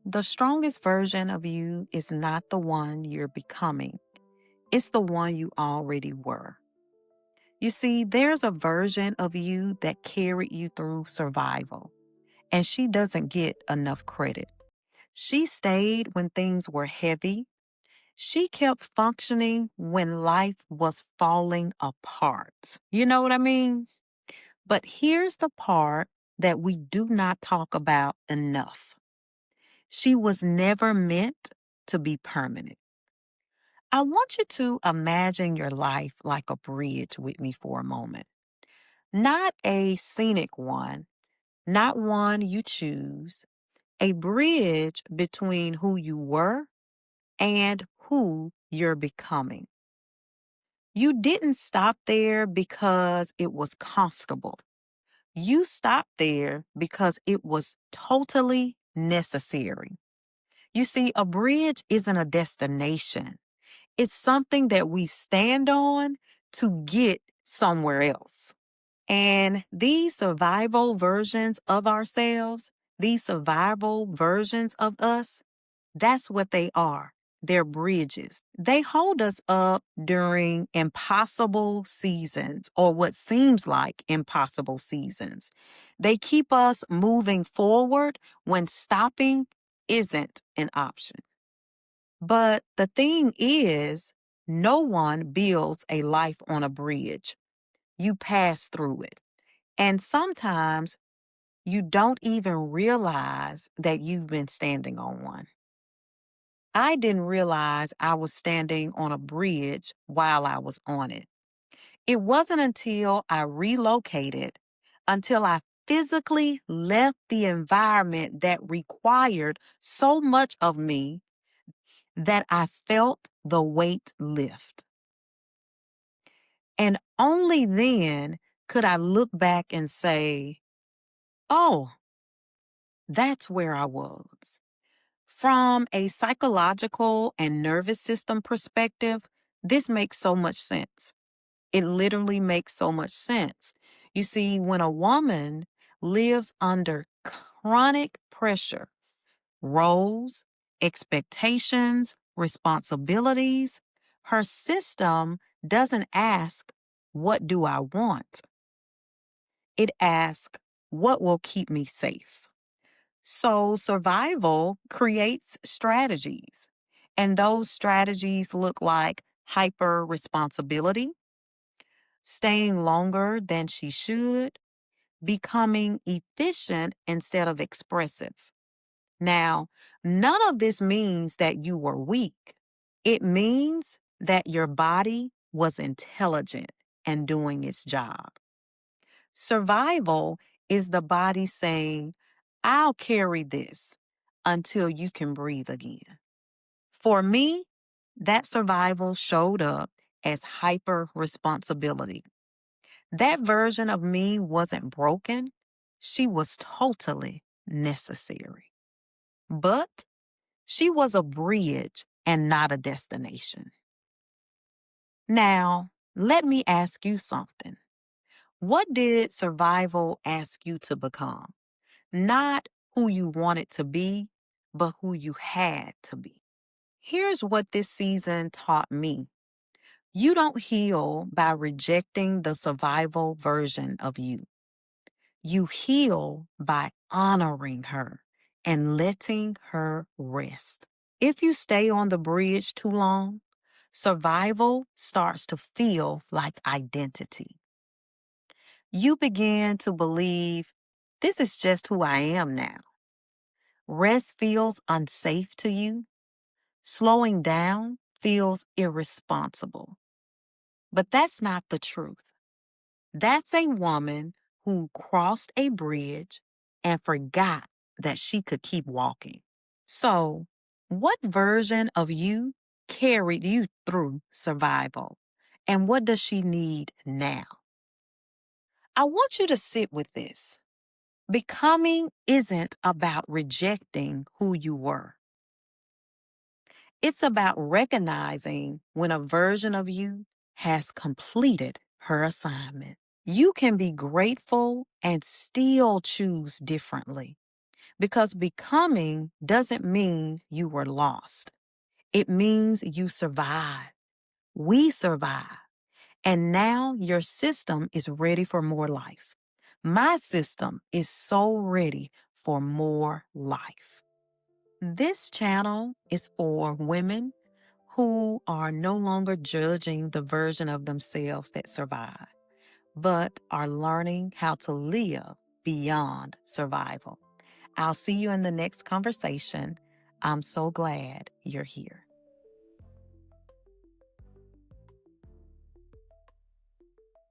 The strongest version of you is not the one you're becoming, it's the one you already were. You see, there's a version of you that carried you through survival, and she doesn't get enough credit. She stayed when things were heavy. She kept functioning when life was falling apart. You know what I mean? But here's the part that we do not talk about enough. She was never meant to be permanent. I want you to imagine your life like a bridge with me for a moment. Not a scenic one, not one you choose, a bridge between who you were and who you're becoming. You didn't stop there because it was comfortable. You stopped there because it was totally necessary. You see, a bridge isn't a destination. It's something that we stand on to get somewhere else. And these survival versions of ourselves, these survival versions of us, that's what they are. They're bridges. They hold us up during impossible seasons or what seems like impossible seasons. They keep us moving forward when stopping isn't an option. But the thing is, no one builds a life on a bridge. You pass through it. And sometimes you don't even realize that you've been standing on one. I didn't realize I was standing on a bridge while I was on it. It wasn't until I relocated, until I physically left the environment that required so much of me, that I felt the weight lift. And only then could I look back and say, oh, that's where I was. From a psychological and nervous system perspective, this makes so much sense. It literally makes so much sense. You see, when a woman lives under chronic pressure, roles, expectations, responsibilities, her system doesn't ask, what do I want? It asks, what will keep me safe? So survival creates strategies. And those strategies look like hyper responsibility, staying longer than she should, becoming efficient instead of expressive. Now, none of this means that you were weak. It means that your body was intelligent and doing its job. Survival is the body saying, I'll carry this until you can breathe again. For me, that survival showed up as hyper responsibility. That version of me wasn't broken, she was totally necessary. But she was a bridge and not a destination. Now, let me ask you something. What did survival ask you to become? Not who you wanted to be, but who you had to be. Here's what this season taught me. You don't heal by rejecting the survival version of you. You heal by honoring her and letting her rest. If you stay on the bridge too long, survival starts to feel like identity. You begin to believe, this is just who I am now. Rest feels unsafe to you. Slowing down feels irresponsible. But that's not the truth. That's a woman who crossed a bridge and forgot that she could keep walking. So, what version of you carried you through survival? And what does she need now? I want you to sit with this. Becoming isn't about rejecting who you were. It's about recognizing when a version of you has completed her assignment. You can be grateful and still choose differently. Because becoming doesn't mean you were lost. It means you survived. We survived. And now your system is ready for more life. My system is so ready for more life. This channel is for women who are no longer judging the version of themselves that survive, but are learning how to live beyond survival. I'll see you in the next conversation. I'm so glad you're here.